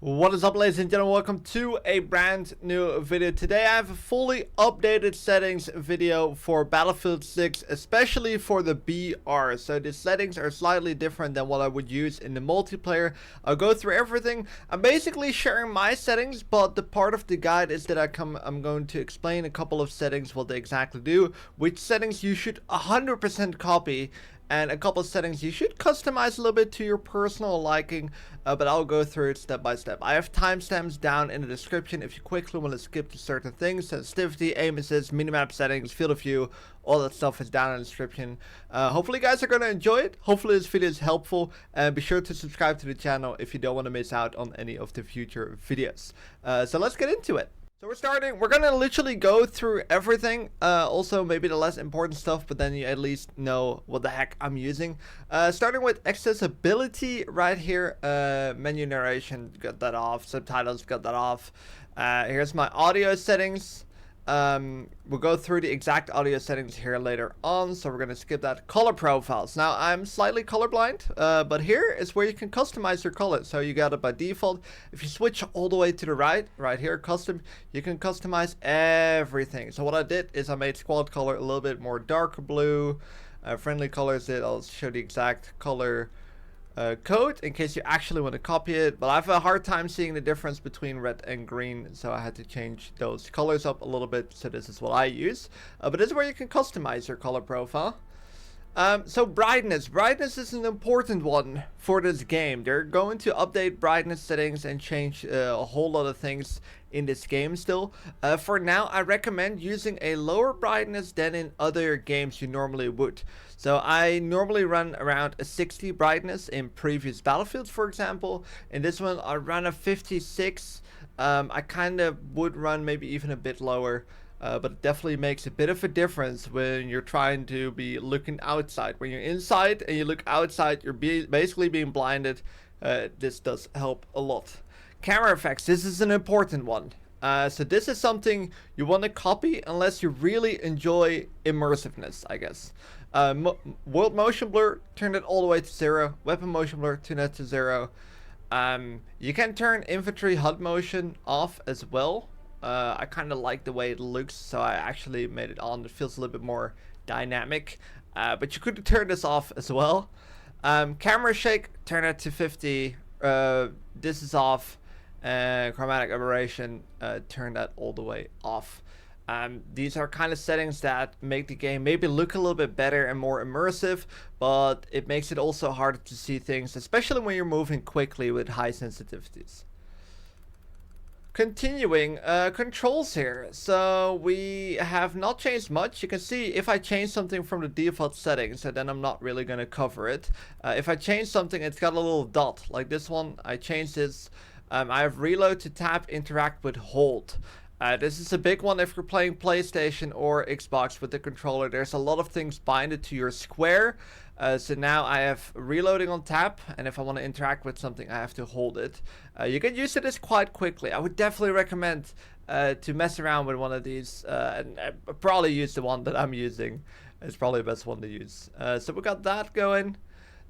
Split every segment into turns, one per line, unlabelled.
What is up, ladies and gentlemen? Welcome to a brand new video. Today I have a fully updated settings video for Battlefield 6, especially for the BR. So the settings are slightly different than what I would use in the multiplayer. I'll go through everything. I'm basically sharing my settings, but the part of the guide is that I'm going to explain a couple of settings, what they exactly do, which settings you should 100% copy, and a couple of settings you should customize a little bit to your personal liking, but I'll go through it step by step. I have timestamps down in the description if you quickly want to skip to certain things. Sensitivity, aim assist, minimap settings, field of view, all that stuff is down in the description. Hopefully you guys are going to enjoy it. Hopefully this video is helpful, and be sure to subscribe to the channel if you don't want to miss out on any of the future videos. So let's get into it. So we're gonna literally go through everything, also maybe the less important stuff, but then you at least know what the heck I'm using. Starting with accessibility right here, menu narration, got that off, subtitles, got that off. Here's my audio settings. We'll go through the exact audio settings here later on, so we're gonna skip that. Color profiles. Now I'm slightly colorblind, but here is where you can customize your color. So you got it by default. If you switch all the way to the right here, custom, you can customize everything. So what I did is I made squad color a little bit more dark blue. Friendly colors, I'll show the exact color code in case you actually want to copy it, but I have a hard time seeing the difference between red and green, so I had to change those colors up a little bit. So this is what I use, but this is where you can customize your color profile. So brightness is an important one for this game. They're going to update brightness settings and change a whole lot of things in this game still. For now, I recommend using a lower brightness than in other games you normally would. So I normally run around a 60 brightness in previous Battlefields, for example. In this one, I run a 56. I kind of would run maybe even a bit lower. But it definitely makes a bit of a difference when you're trying to be looking outside. When you're inside and you look outside, you're basically being blinded. This does help a lot. Camera effects, this is an important one. So this is something you want to copy unless you really enjoy immersiveness, I guess. World motion blur, turn it all the way to 0. Weapon motion blur, turn that to 0. You can turn infantry HUD motion off as well. I kind of like the way it looks, so I actually made it on. It feels a little bit more dynamic, but you could turn this off as well. Camera shake, turn it to 50. This is off. Chromatic aberration, turn that all the way off. These are kind of settings that make the game maybe look a little bit better and more immersive, but it makes it also harder to see things, especially when you're moving quickly with high sensitivities. Continuing, controls here. So we have not changed much. You can see if I change something from the default settings, so then I'm not really going to cover it. If I change something, it's got a little dot like this one. I changed this. I have reload to tap, interact with hold. This is a big one if you're playing PlayStation or Xbox with the controller. There's a lot of things binded to your square. So now I have reloading on tap, and if I want to interact with something, I have to hold it. You can use this quite quickly. I would definitely recommend to mess around with one of these, and probably use the one that I'm using. It's probably the best one to use. So we got that going.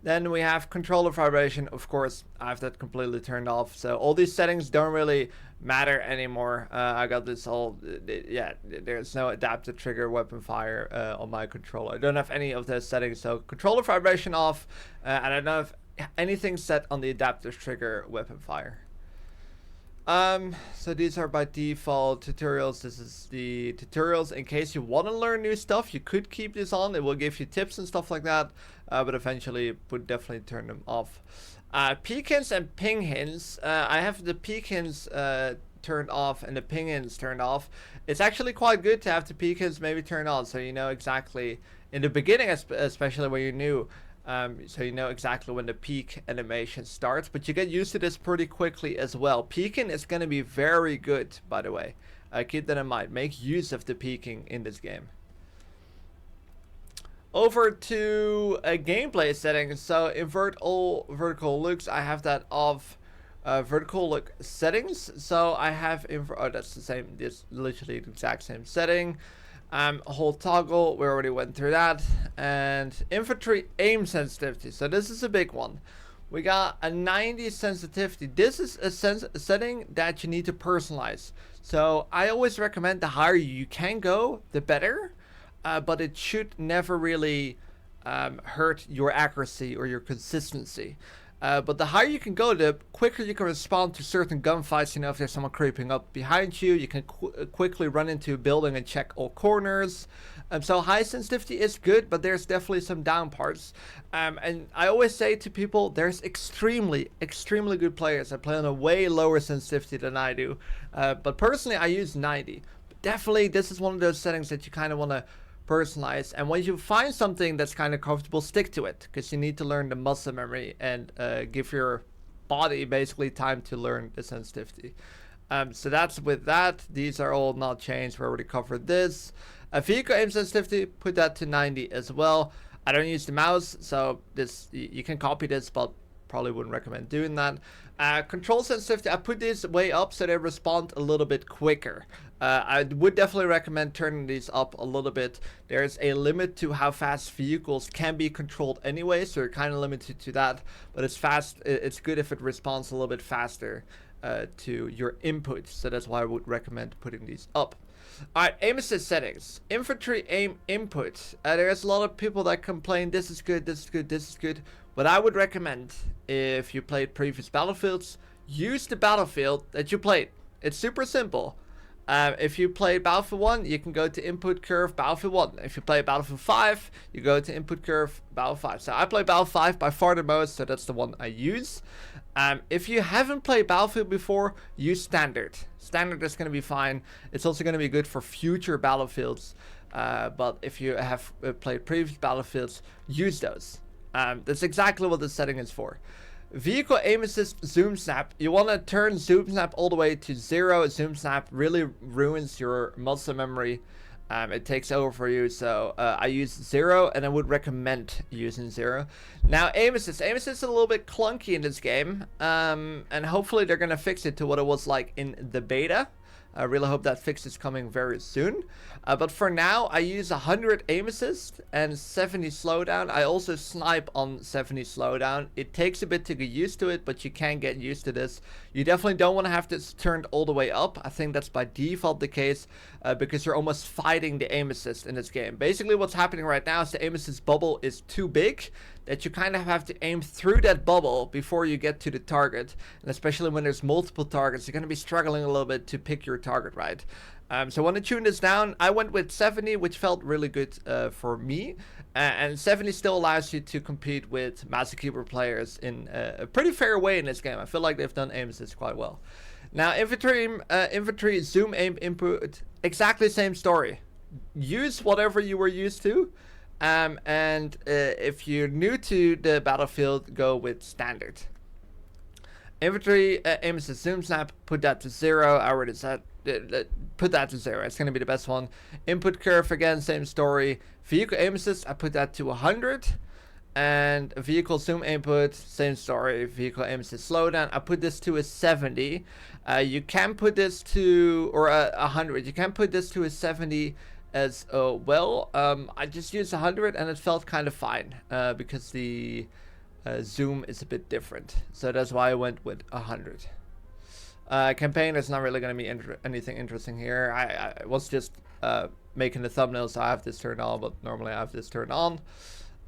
Then we have controller vibration. Of course, I have that completely turned off. So all these settings don't really matter anymore. I got this all, yeah, there's no adaptive trigger weapon fire on my controller. I don't have any of those settings. So controller vibration off, and I don't have anything set on the adaptive trigger weapon fire. So these are by default tutorials. This is the tutorials in case you want to learn new stuff. You could keep this on. It will give you tips and stuff like that, but eventually would definitely turn them off. Peek hints and ping hints. I have the peek hints turned off and the ping hints turned off. It's actually quite good to have the peek hints maybe turned on, so you know exactly in the beginning, especially when you're new. So you know exactly when the peak animation starts, but you get used to this pretty quickly as well. Peeking is going to be very good, by the way. Keep that in mind. Make use of the peeking in this game. Over to gameplay settings. So invert all vertical looks. I have that off. Vertical look settings. So I have oh, that's the same. It's literally the exact same setting. Hold toggle, we already went through that. And infantry aim sensitivity. So this is a big one. we got a 90 sensitivity. This is a setting that you need to personalize. So I always recommend the higher you can go, the better. But it should never really hurt your accuracy or your consistency. But the higher you can go, the quicker you can respond to certain gunfights. You know, if there's someone creeping up behind you, you can quickly run into a building and check all corners. So high sensitivity is good, but there's definitely some down parts. And I always say to people, there's extremely good players that play on a way lower sensitivity than I do. But personally, I use 90. But definitely, this is one of those settings that you kind of want to personalize, and when you find something that's kind of comfortable, stick to it, because you need to learn the muscle memory and give your body basically time to learn the sensitivity. So that's with that. These are all not changed. We already covered this. Vehicle aim sensitivity, put that to 90 as well. I don't use the mouse, so this you can copy this, but probably wouldn't recommend doing that. Control sensitivity, I put these way up so they respond a little bit quicker. I would definitely recommend turning these up a little bit. There's a limit to how fast vehicles can be controlled anyway, so you're kind of limited to that. But it's good if it responds a little bit faster to your input. So that's why I would recommend putting these up. Alright, aim assist settings. Infantry aim input. There's a lot of people that complain this is good, this is good, this is good. What I would recommend, if you played previous battlefields, use the battlefield that you played. It's super simple. If you played Battlefield 1, you can go to input curve Battlefield 1. If you play Battlefield 5, you go to input curve Battlefield 5. So I play Battlefield 5 by far the most, so that's the one I use. If you haven't played Battlefield before, use Standard. Standard is going to be fine. It's also going to be good for future Battlefields. But if you have played previous Battlefields, use those. That's exactly what this setting is for. Vehicle aim assist zoom snap. You want to turn zoom snap all the way to 0. Zoom snap really ruins your muscle memory. It takes over for you. So I use 0, and I would recommend using 0. Now aim assist. Aim assist is a little bit clunky in this game. And hopefully they're going to fix it to what it was like in the beta. I really hope that fix is coming very soon. But for now, I use 100 aim assist and 70 slowdown. I also snipe on 70 slowdown. It takes a bit to get used to it, but you can get used to this. You definitely don't want to have this turned all the way up. I think that's by default the case because you're almost fighting the aim assist in this game. Basically, what's happening right now is the aim assist bubble is too big, that you kind of have to aim through that bubble before you get to the target. And especially when there's multiple targets, you're going to be struggling a little bit to pick your target right. So I want to tune this down. I went with 70, which felt really good for me. And 70 still allows you to compete with mouse and keyboard players in a pretty fair way in this game. I feel like they've done aim assist quite well. Now, infantry zoom aim input, exactly the same story. Use whatever you were used to. And if you're new to the battlefield, go with standard. Infantry aim assist zoom snap, put that to 0. I already said put that to 0. It's going to be the best one. Input curve, again, same story. Vehicle aim assist, I put that to 100. And vehicle zoom input, same story. Vehicle aim assist slowdown, I put this to a 70. You can put this to, or 100. You can put this to a 70 as well. I just used 100 and it felt kind of fine because the zoom is a bit different. So that's why I went with 100. Campaign is not really going to be anything interesting here. I was just making the thumbnail, so I have this turned on, but normally I have this turned on.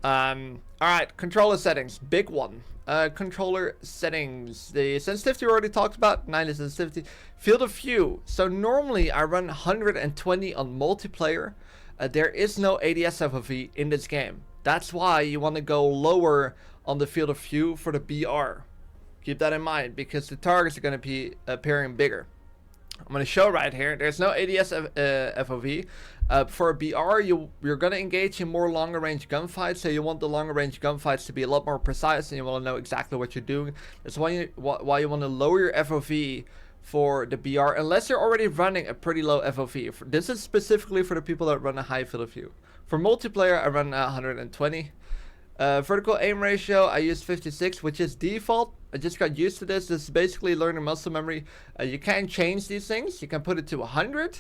Alright, controller settings, big one. Controller settings, the sensitivity we already talked about, 90 sensitivity. Field of view, so normally I run 120 on multiplayer. There is no ADS FOV in this game. That's why you want to go lower on the field of view for the BR. Keep that in mind, because the targets are going to be appearing bigger. I'm going to show right here. There's no ADS FOV. For a BR, you're going to engage in more longer range gunfights. So you want the longer range gunfights to be a lot more precise, and you want to know exactly what you're doing. That's why you want to lower your FOV for the BR, unless you're already running a pretty low FOV. This is specifically for the people that run a high field of view. For multiplayer, I run 120. Vertical aim ratio, I use 56, which is default. I just got used to this. This is basically learning muscle memory. You can change these things. You can put it to 100,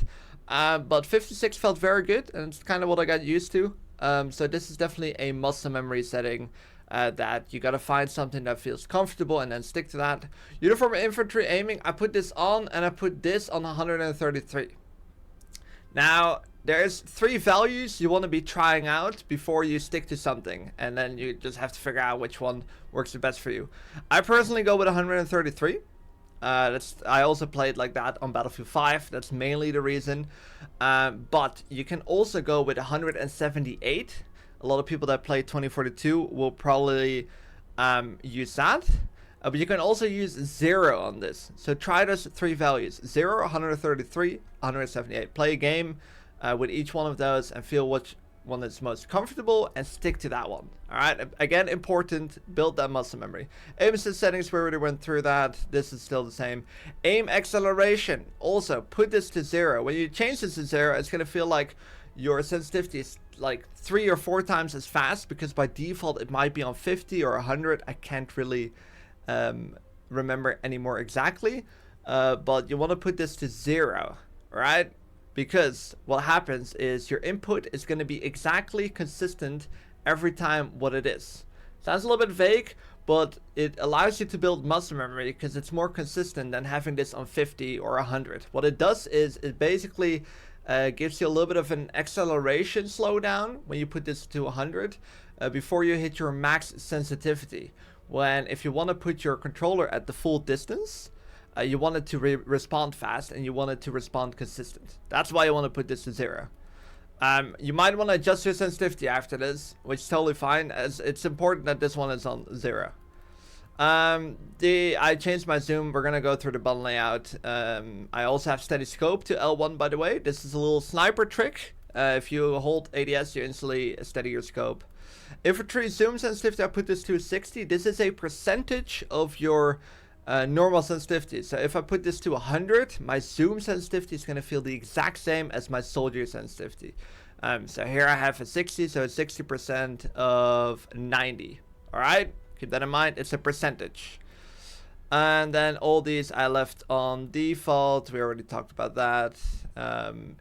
but 56 felt very good, and it's kind of what I got used to. So this is definitely a muscle memory setting that you gotta find something that feels comfortable and then stick to that. Uniform infantry aiming, I put this on and I put this on 133. Now, there's 3 values you want to be trying out before you stick to something, and then you just have to figure out which one works the best for you. I personally go with 133. I also played like that on Battlefield 5. That's mainly the reason. But you can also go with 178. A lot of people that play 2042 will probably use that. But you can also use 0 on this. So try those 3 values. 0, 133, 178. Play a game with each one of those and feel which one is most comfortable and stick to that one. Alright, again, important, build that muscle memory. Aim assist settings, we already went through that. This is still the same. Aim acceleration, also put this to 0. When you change this to 0, it's going to feel like your sensitivity is like 3 or 4 times as fast, because by default it might be on 50 or 100. I can't really remember anymore exactly, but you want to put this to 0, right? Because what happens is your input is going to be exactly consistent every time what it is. Sounds a little bit vague, but it allows you to build muscle memory because it's more consistent than having this on 50 or 100. What it does is it basically gives you a little bit of an acceleration slowdown when you put this to 100 before you hit your max sensitivity. When if you want to put your controller at the full distance, you want it to respond fast and you want it to respond consistent. That's why you want to put this to 0. You might want to adjust your sensitivity after this, which is totally fine, as it's important that this one is on 0. I changed my zoom. We're gonna go through the button layout. I also have steady scope to L1, by the way. This is a little sniper trick. If you hold ADS, you instantly steady your scope. Infantry zoom sensitivity, I put this to 60. This is a percentage of your normal sensitivity. So if I put this to 100, my zoom sensitivity is going to feel the exact same as my soldier sensitivity. So here I have a 60, so it's 60% of 90. All right, keep that in mind. It's a percentage. And then all these I left on default. We already talked about that.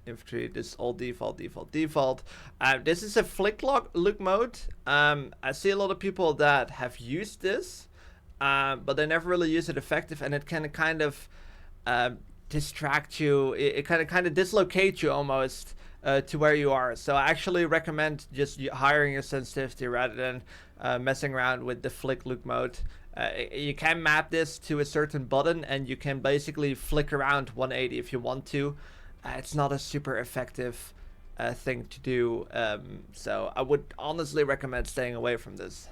Infantry, this is all default. This is a flick look mode. I see a lot of people that have used this, but they never really use it effective, and it can kind of distract you. It kind of dislocates you almost to where you are. So I actually recommend just hiring your sensitivity rather than messing around with the flick look mode. You can map this to a certain button and you can basically flick around 180 if you want to. It's not a super effective thing to do, so I would honestly recommend staying away from this.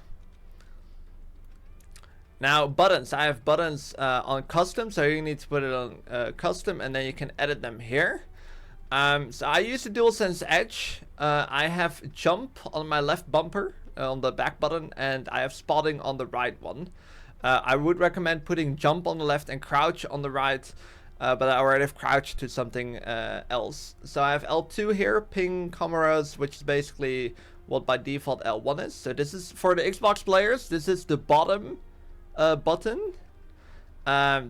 Now, buttons. I have buttons on custom, so you need to put it on custom, and then you can edit them here. So I use the DualSense Edge. I have jump on my left bumper on the back button, and I have spotting on the right one. I would recommend putting jump on the left and crouch on the right, but I already have crouched to something else. So I have L2 here, ping cameras, which is basically what by default L1 is. So this is for the Xbox players. This is the bottom button.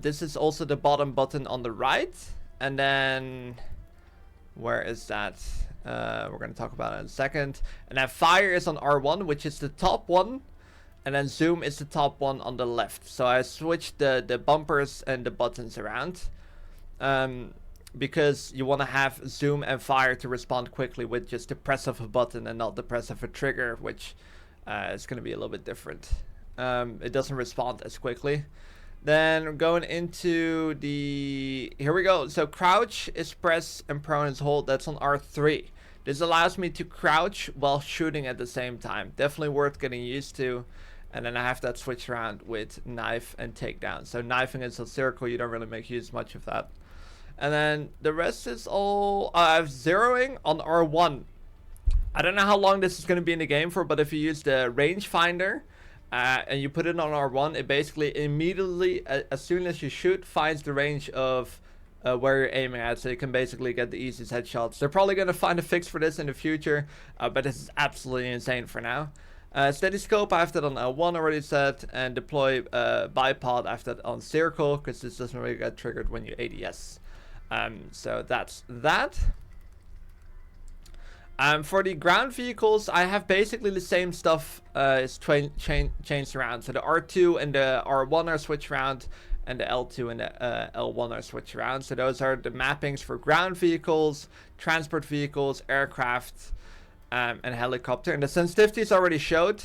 This is also the bottom button on the right, and then where is that? We're going to talk about it in a second. And then fire is on R1, which is the top one, and then zoom is the top one on the left. So I switched the bumpers and the buttons around, because you want to have zoom and fire to respond quickly with just the press of a button and not the press of a trigger, which is going to be a little bit different. It doesn't respond as quickly. Then going into the, here we go. So crouch is press and prone is hold. That's on R3. This allows me to crouch while shooting at the same time. Definitely worth getting used to. And then I have that switch around with knife and takedown. So knifing is a circle. You don't really make use much of that. And then the rest is all, I have zeroing on R1. I don't know how long this is going to be in the game for, but if you use the rangefinder, and you put it on R1, it basically immediately, as soon as you shoot, finds the range of where you're aiming at, so you can basically get the easiest headshots. They're probably going to find a fix for this in the future, but this is absolutely insane for now. Steady scope, I have that on L1 already set, and deploy bipod, I have that on circle, because this doesn't really get triggered when you ADS. So that's that. For the ground vehicles, I have basically the same stuff changed around. So the R2 and the R1 are switched around, and the L2 and the L1 are switched around. So those are the mappings for ground vehicles, transport vehicles, aircraft, and helicopter. And the sensitivities already showed.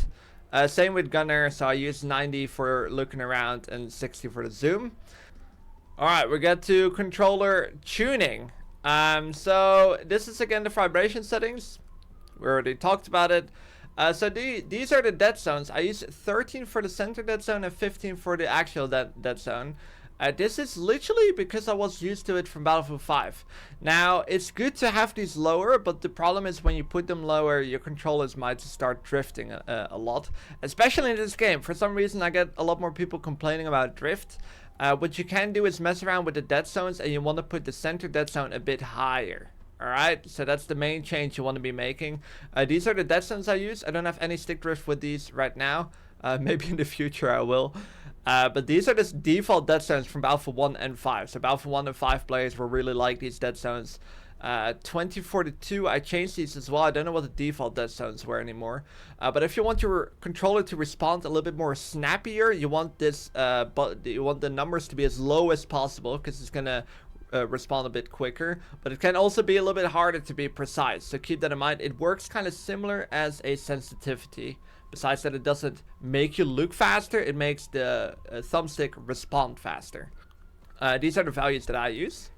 Same with gunner, so I use 90 for looking around and 60 for the zoom. Alright, we get to controller tuning. So this is again the vibration settings. We already talked about it. So these are the dead zones. I use 13 for the center dead zone and 15 for the actual dead zone. This is literally because I was used to it from Battlefield 5. Now, it's good to have these lower, but the problem is when you put them lower, your controllers might start drifting a lot. Especially in this game. For some reason, I get a lot more people complaining about drift. What you can do is mess around with the dead zones, and you want to put the center dead zone a bit higher. Alright, so that's the main change you want to be making. These are the dead zones I use. I don't have any stick drift with these right now. Maybe in the future I will. But these are the default dead zones from Battlefield 1 and 5. So Battlefield 1 and 5 players will really like these dead zones. 2042, I changed these as well. I don't know what the default dead zones were anymore. But if you want your controller to respond a little bit more snappier, you want this, you want the numbers to be as low as possible, because it's gonna respond a bit quicker. But it can also be a little bit harder to be precise. So keep that in mind. It works kind of similar as a sensitivity. Besides that, it doesn't make you look faster, it makes the thumbstick respond faster. These are the values that I use.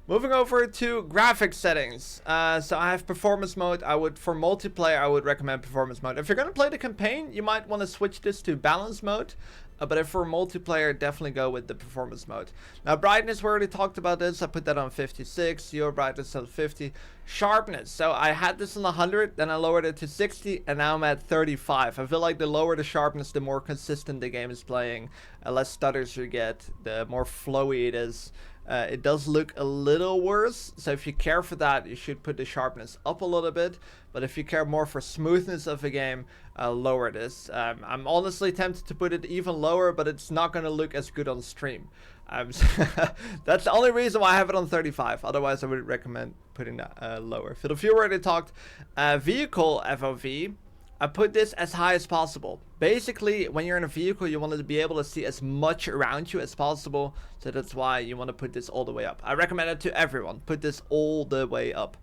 Moving over to graphics settings. So I have performance mode. For multiplayer, I would recommend performance mode. If you're going to play the campaign, you might want to switch this to balance mode. But if for multiplayer, definitely go with the performance mode. Now, brightness, we already talked about this. I put that on 56. Your brightness on 50. Sharpness. So I had this on 100, then I lowered it to 60, and now I'm at 35. I feel like the lower the sharpness, the more consistent the game is playing. Less stutters you get, the more flowy it is. It does look a little worse, so if you care for that, you should put the sharpness up a little bit. But if you care more for smoothness of a game, lower this. I'm honestly tempted to put it even lower, but it's not going to look as good on stream. That's the only reason why I have it on 35. Otherwise, I would recommend putting that lower. For the viewer already talked, vehicle FOV. I put this as high as possible. Basically, when you're in a vehicle, you want to be able to see as much around you as possible. So that's why you want to put this all the way up. I recommend it to everyone. Put this all the way up.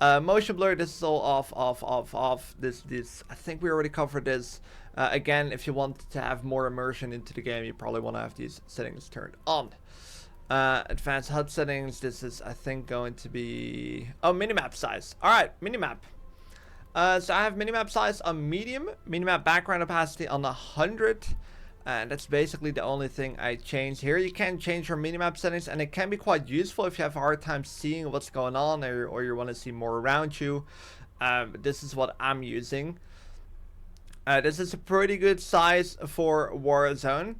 Motion blur, this is all off. This, I think we already covered this. Again, if you want to have more immersion into the game, you probably want to have these settings turned on. Advanced HUD settings, this is, I think, going to be... Oh, minimap size. Alright, minimap. So I have minimap size on medium, minimap background opacity on 100, and that's basically the only thing I change here. You can change your minimap settings, and it can be quite useful if you have a hard time seeing what's going on, or you want to see more around you. This is what I'm using. This is a pretty good size for Warzone.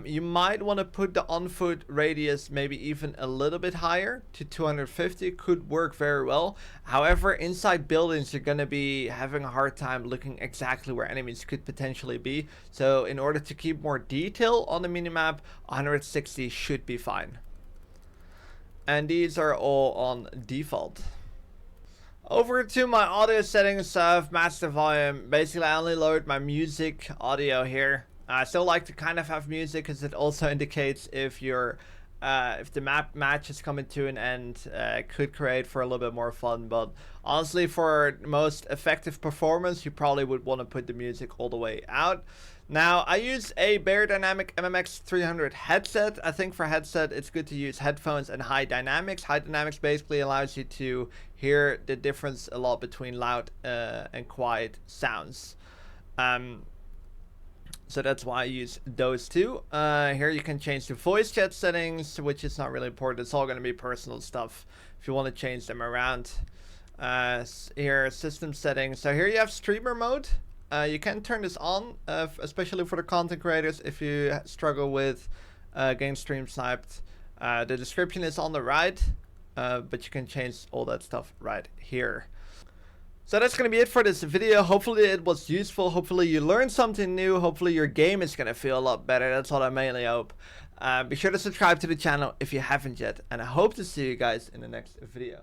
You might want to put the on-foot radius maybe even a little bit higher to 250. Could work very well. However, inside buildings, you're going to be having a hard time looking exactly where enemies could potentially be. So in order to keep more detail on the minimap, 160 should be fine. And these are all on default. Over to my audio settings, I've matched the volume. Basically, I only lowered my music audio here. I still like to kind of have music, because it also indicates if the map match is coming to an end. Could create for a little bit more fun, but honestly, for most effective performance, you probably would want to put the music all the way out. Now, I use a Bear Dynamic MMX 300 headset. I think for headset, it's good to use headphones and high dynamics. High dynamics basically allows you to hear the difference a lot between loud and quiet sounds. So that's why I use those two. Here you can change the voice chat settings, which is not really important. It's all going to be personal stuff if you want to change them around. Here, system settings. So here you have streamer mode. You can turn this on, especially for the content creators if you struggle with getting stream sniped. The description is on the right, but you can change all that stuff right here. So that's going to be it for this video. Hopefully it was useful. Hopefully you learned something new. Hopefully your game is going to feel a lot better. That's what I mainly hope. Be sure to subscribe to the channel if you haven't yet. And I hope to see you guys in the next video.